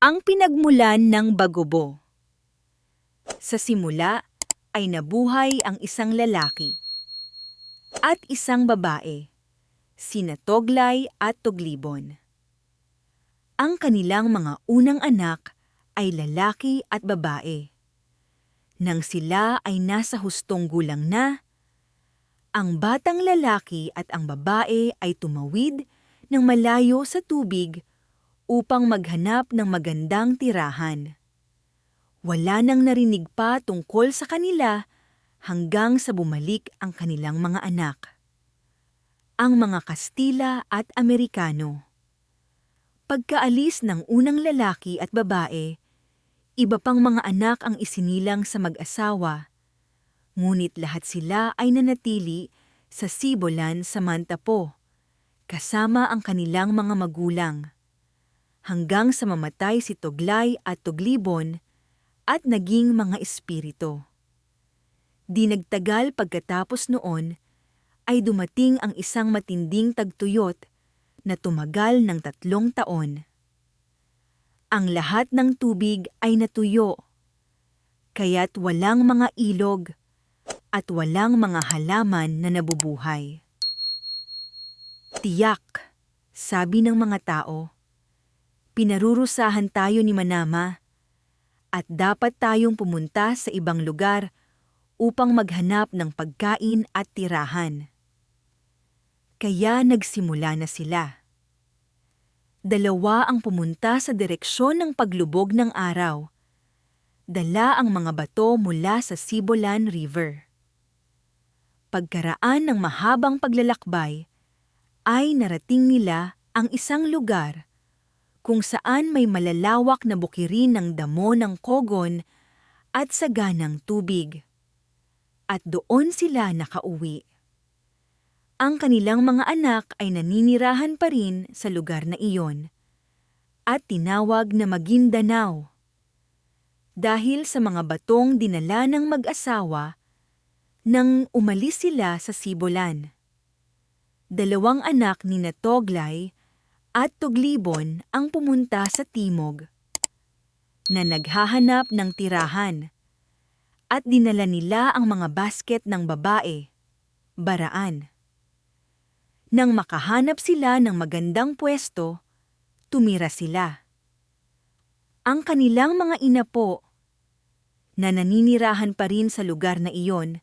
Ang pinagmulan ng Bagubo. Sa simula ay nabuhay ang isang lalaki at isang babae, sina Toglay at Tuglibon. Ang kanilang mga unang anak ay lalaki at babae. Nang sila ay nasa hustong gulang na, ang batang lalaki at ang babae ay tumawid ng malayo sa tubig upang maghanap ng magandang tirahan. Wala nang narinig pa tungkol sa kanila hanggang sa bumalik ang kanilang mga anak, ang mga Kastila at Amerikano. Pagkaalis ng unang lalaki at babae, iba pang mga anak ang isinilang sa mag-asawa, ngunit lahat sila ay nanatili sa Sibolan sa Mantapo, kasama ang kanilang mga magulang, hanggang sa mamatay si Toglay at Tuglibon at naging mga espiritu. Di nagtagal pagkatapos noon, ay dumating ang isang matinding tagtuyot na tumagal ng 3 taon. Ang lahat ng tubig ay natuyo, kaya't walang mga ilog at walang mga halaman na nabubuhay. Tiyak, sabi ng mga tao, pinarurusahan tayo ni Manama at dapat tayong pumunta sa ibang lugar upang maghanap ng pagkain at tirahan. Kaya nagsimula na sila. 2 ang pumunta sa direksyon ng paglubog ng araw. Dala ang mga bato mula sa Sibolan River. Pagkaraan ng mahabang paglalakbay, ay narating nila ang isang lugar kung saan may malalawak na bukirin ng damo ng kogon at saganang tubig. At doon sila nakauwi. Ang kanilang mga anak ay naninirahan pa rin sa lugar na iyon at tinawag na Maguindanao dahil sa mga batong dinala ng mag-asawa nang umalis sila sa Sibolan. 2 anak ni Toglay at Tuglibon ang pumunta sa timog na naghahanap ng tirahan at dinala nila ang mga basket ng babae, Baraan. Nang makahanap sila ng magandang pwesto, tumira sila. Ang kanilang mga inapo na naninirahan pa rin sa lugar na iyon